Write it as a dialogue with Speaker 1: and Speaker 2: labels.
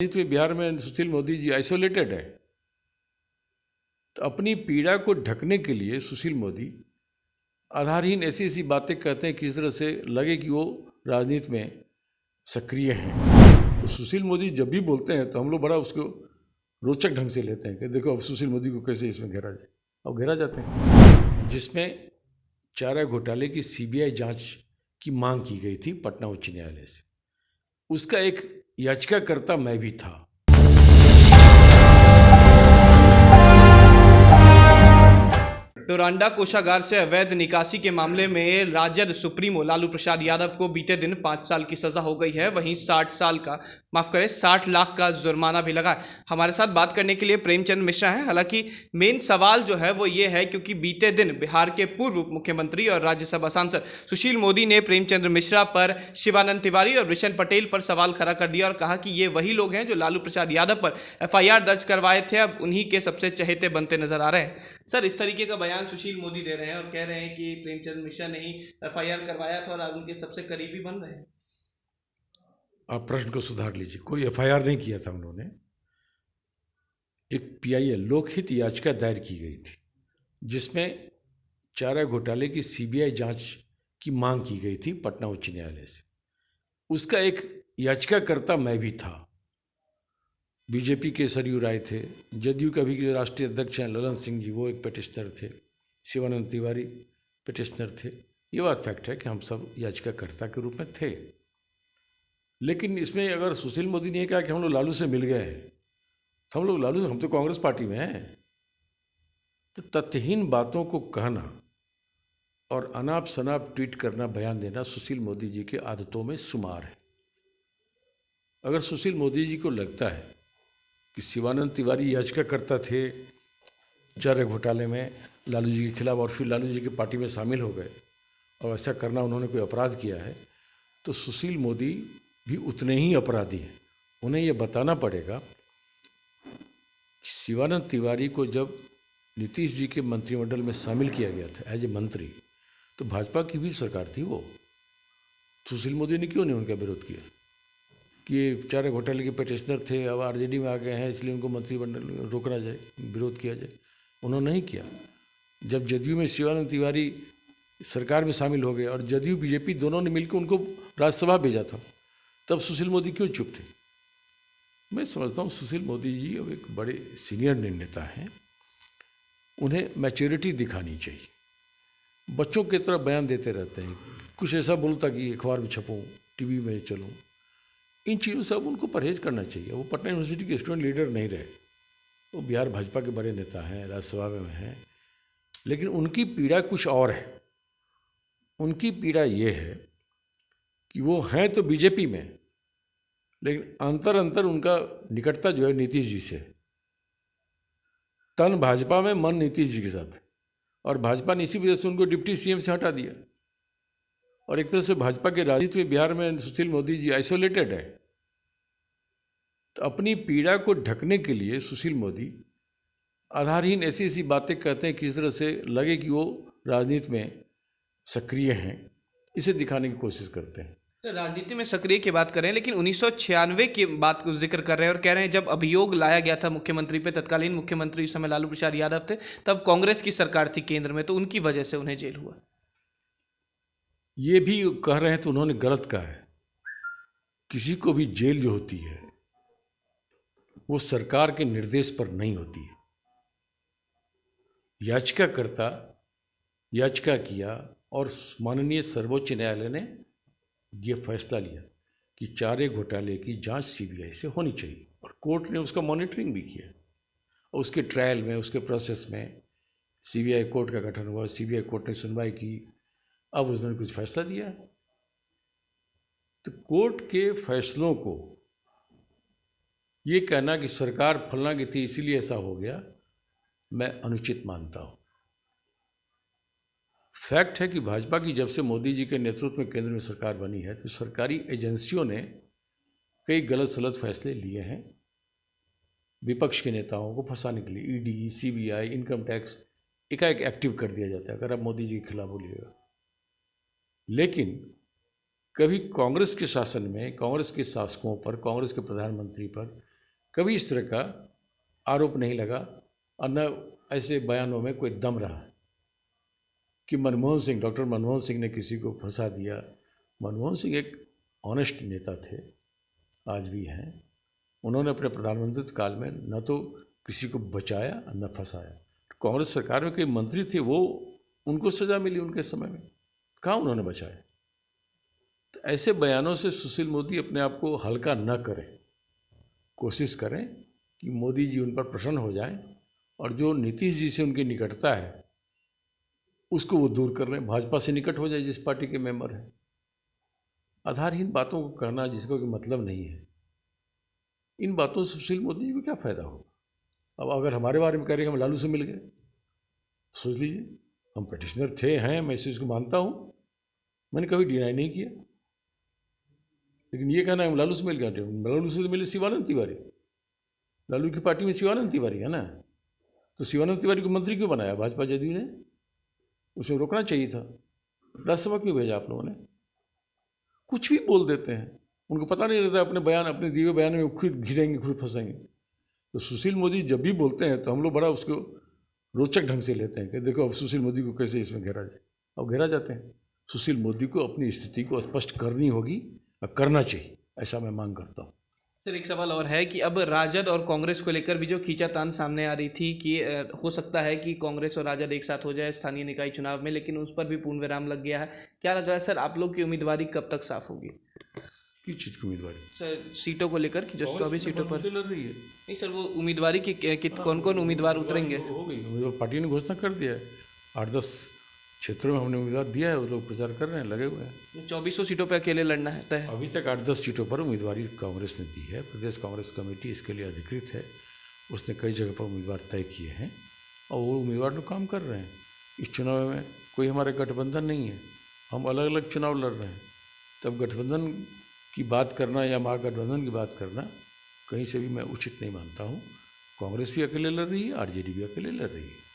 Speaker 1: में बिहार में सुशील मोदी जी आइसोलेटेड है, तो अपनी पीड़ा को ढकने के लिए सुशील मोदी आधारहीन ऐसी ऐसी बातें कहते हैं, किस तरह से लगे कि वो राजनीति में सक्रिय हैं। तो सुशील मोदी जब भी बोलते हैं तो हम लोग बड़ा उसको रोचक ढंग से लेते हैं कि देखो अब सुशील मोदी को कैसे इसमें घेरा जाए। अब घेरा जाते हैं, जिसमें चारा घोटाले की सीबीआई जांच की मांग की गई थी पटना उच्च न्यायालय से। उसका एक याचिकाकर्ता मैं भी था।
Speaker 2: डोरांडा कोषागार से अवैध निकासी के मामले में राजद सुप्रीमो लालू प्रसाद यादव को बीते दिन 5 साल की सजा हो गई है। वहीं 60 लाख का जुर्माना भी लगा है। हमारे साथ बात करने के लिए प्रेमचंद मिश्रा हैं। हालांकि मेन सवाल जो है वो ये है, क्योंकि बीते दिन बिहार के पूर्व मुख्यमंत्री और राज्यसभा सांसद सुशील मोदी ने प्रेमचंद मिश्रा पर, शिवानंद तिवारी और वृषण पटेल पर सवाल खड़ा कर दिया और कहा कि ये वही लोग हैं जो लालू प्रसाद यादव पर एफआईआर दर्ज करवाए थे, अब उन्हीं के सबसे चहेते बनते नजर आ रहे हैं। सर, इस तरीके का बयान सुशील मोदी दे रहे हैं और कह रहे हैं कि प्रेमचंद मिश्रा ने ही एफआईआर करवाया था और आज उनके सबसे करीबी बन रहे हैं।
Speaker 1: आप प्रश्न को सुधार लीजिए, कोई एफआईआर नहीं किया था उन्होंने। एक पीआईएल लोकहित याचिका दायर की गई थी, जिसमें चारा घोटाले की सीबीआई जांच की मांग की गई थी पटना उच्च न्यायालय से। उसका एक याचिकाकर्ता मैं भी था। बीजेपी के सरयू राय थे, जदयू का भी जो राष्ट्रीय अध्यक्ष हैं ललन सिंह जी, वो एक पिटिशनर थे, शिवानंद तिवारी पिटिशनर थे। ये बात फैक्ट है कि हम सब याचिकाकर्ता के रूप में थे। लेकिन इसमें अगर सुशील मोदी ने कहा कि हम लोग लालू से मिल गए हैं, तो हम तो कांग्रेस पार्टी में हैं, तो तथ्यहीन बातों को कहना और अनाप शनाप ट्वीट करना, बयान देना सुशील मोदी जी की आदतों में शुमार है। अगर सुशील मोदी जी को लगता है कि शिवानंद तिवारी याचिकाकर्ता थे चारा घोटाले में लालू जी के खिलाफ और फिर लालू जी की पार्टी में शामिल हो गए और ऐसा करना उन्होंने कोई अपराध किया है, तो सुशील मोदी भी उतने ही अपराधी हैं। उन्हें यह बताना पड़ेगा कि शिवानंद तिवारी को जब नीतीश जी के मंत्रिमंडल में शामिल किया गया था एज ए मंत्री, तो भाजपा की भी सरकार थी वो। सुशील मोदी ने क्यों नहीं उनका विरोध किया कि ये चारा घोटाले के पिटिशनर थे, अब आरजेडी में आ गए हैं, इसलिए उनको मंत्रिमंडल में रोकना जाए, विरोध किया जाए। उन्होंने नहीं किया। जब जदयू में शिवानंद तिवारी सरकार में शामिल हो गए और जदयू बीजेपी दोनों ने मिलकर उनको राज्यसभा भेजा था, तब सुशील मोदी क्यों चुप थे? मैं समझता हूँ सुशील मोदी जी अब एक बड़े सीनियर नेता हैं, उन्हें मैच्योरिटी दिखानी चाहिए। बच्चों की तरह बयान देते रहते हैं, कुछ ऐसा बोलता कि अखबार में छपूँ, टीवी में चलूँ, इन चीज़ों से अब उनको परहेज़ करना चाहिए। वो पटना यूनिवर्सिटी के स्टूडेंट लीडर नहीं रहे, वो बिहार भाजपा के बड़े नेता हैं, राज्यसभा में हैं, लेकिन उनकी पीड़ा कुछ और है। उनकी पीड़ा ये है कि वो हैं तो बीजेपी में, लेकिन अंतर उनका निकटता जो है नीतीश जी से। तन भाजपा में, मन नीतीश जी के साथ, और भाजपा ने इसी वजह से उनको डिप्टी सीएम से हटा दिया। और एक तरह से भाजपा के राजनीति में बिहार में सुशील मोदी जी आइसोलेटेड है, तो अपनी पीड़ा को ढकने के लिए सुशील मोदी आधारहीन ऐसी ऐसी बातें कहते हैं, किस तरह से लगे कि वो राजनीति में सक्रिय हैं, इसे दिखाने की कोशिश करते हैं।
Speaker 2: तो राजनीति में सक्रिय की बात करें, लेकिन 1996 की बात को जिक्र कर रहे हैं और कह रहे हैं जब अभियोग लाया गया था मुख्यमंत्री पे, तत्कालीन मुख्यमंत्री इस समय लालू प्रसाद यादव थे, तब कांग्रेस की सरकार थी केंद्र में, तो उनकी वजह से उन्हें जेल हुआ।
Speaker 1: ये भी कह रहे हैं तो उन्होंने गलत कहा है। किसी को भी जेल जो होती है वो सरकार के निर्देश पर नहीं होती है। याचिकाकर्ता याचिका किया और माननीय सर्वोच्च न्यायालय ने ये फैसला लिया कि चारे घोटाले की जांच सीबीआई से होनी चाहिए, और कोर्ट ने उसका मॉनिटरिंग भी किया। और उसके ट्रायल में, उसके प्रोसेस में सीबीआई कोर्ट का गठन हुआ, सीबीआई कोर्ट ने सुनवाई की, अब उसने कुछ फैसला दिया। तो कोर्ट के फैसलों को ये कहना कि सरकार फलना की थी इसीलिए ऐसा हो गया, मैं अनुचित मानता हूँ। फैक्ट है कि भाजपा की जब से मोदी जी के नेतृत्व में केंद्र में सरकार बनी है, तो सरकारी एजेंसियों ने कई गलत सलत फैसले लिए हैं विपक्ष के नेताओं को फंसाने के लिए। ईडी, सीबीआई, इनकम टैक्स एकाएक एक्टिव कर दिया जाता है अगर आप मोदी जी के खिलाफ बोलिएगा। लेकिन कभी कांग्रेस के शासन में, कांग्रेस के शासकों पर, कांग्रेस के प्रधानमंत्री पर कभी इस तरह का आरोप नहीं लगा और न ऐसे बयानों में कोई दम रहा कि मनमोहन सिंह, डॉक्टर मनमोहन सिंह ने किसी को फंसा दिया। मनमोहन सिंह एक ऑनेस्ट नेता थे, आज भी हैं। उन्होंने अपने प्रधानमंत्रित्व काल में न तो किसी को बचाया न फंसाया। कांग्रेस सरकार में कोई मंत्री थे, वो उनको सज़ा मिली उनके समय में, कहाँ उन्होंने बचाया। तो ऐसे बयानों से सुशील मोदी अपने आप को हल्का न करें, कोशिश करें कि मोदी जी उन पर प्रसन्न हो जाएं और जो नीतीश जी से उनकी निकटता है उसको वो दूर कर लें, भाजपा से निकट हो जाए जिस पार्टी के मेंबर हैं। आधारहीन बातों को कहना जिसका कोई मतलब नहीं है, इन बातों से सुशील मोदी जी को क्या फ़ायदा होगा। अब अगर हमारे बारे में कह रहे हैं हम लालू से मिल गए, सोच लीजिए, हम पिटिशनर थे, हैं, मैं इस चीज़ को मानता हूँ, मैंने कभी डिनाई नहीं किया। लेकिन ये कहना है हम लालू से मिल गए, लालू से मिले शिवानंद तिवारी, लालू की पार्टी में शिवानंद तिवारी है ना, तो शिवानंद तिवारी को मंत्री क्यों बनाया भाजपा जदयू ने? उसे रोकना चाहिए था। राज्यसभा क्यों भेजा आप लोगों ने? कुछ भी बोल देते हैं, उनको पता नहीं रहता अपने बयान, अपने दिए बयान में खुद घिरेंगे, खुद फंसेंगे। तो सुशील मोदी जब भी बोलते हैं तो हम लोग बड़ा उसको रोचक ढंग से लेते हैं कि देखो अब सुशील मोदी को कैसे इसमें घेरा जाए। अब घेरा जाते हैं। सुशील मोदी को अपनी स्थिति को स्पष्ट करनी होगी और करना चाहिए, ऐसा मैं मांग करता हूँ।
Speaker 2: सर एक सवाल और है कि अब राजद और कांग्रेस को लेकर भी जो खींचातान सामने आ रही थी कि हो सकता है कि कांग्रेस और राजद एक साथ हो जाए स्थानीय निकाय चुनाव में, लेकिन उस पर भी पूर्ण विराम लग गया है। क्या लग रहा है सर, आप लोग की उम्मीदवारी कब तक साफ होगी?
Speaker 1: किस चीज़ की उम्मीदवारी?
Speaker 2: सर सीटों को लेकर कि जो 24 सीटों पर
Speaker 1: लड़ रही है।
Speaker 2: नहीं सर, वो उम्मीदवारी की कौन कौन उम्मीदवार उतरेंगे?
Speaker 1: हो गई, पार्टी ने घोषणा कर दिया है। 8-10 क्षेत्रों में हमने उम्मीदवार दिया है, वो लोग प्रचार कर रहे हैं, लगे हुए हैं।
Speaker 2: 2400 सीटों पर अकेले लड़ना है तय?
Speaker 1: अभी तक 8-10 सीटों पर उम्मीदवारी कांग्रेस ने दी है। प्रदेश कांग्रेस कमेटी इसके लिए अधिकृत है, उसने कई जगह पर उम्मीदवार तय किए हैं और वो उम्मीदवार लोग काम कर रहे हैं। इस चुनाव में कोई हमारे गठबंधन नहीं है, हम अलग अलग चुनाव लड़ रहे हैं। तब गठबंधन की बात करना या महागठबंधन की बात करना कहीं से भी मैं उचित नहीं मानता हूँ। कांग्रेस भी अकेले लड़ रही है, आरजेडी भी अकेले लड़ रही है।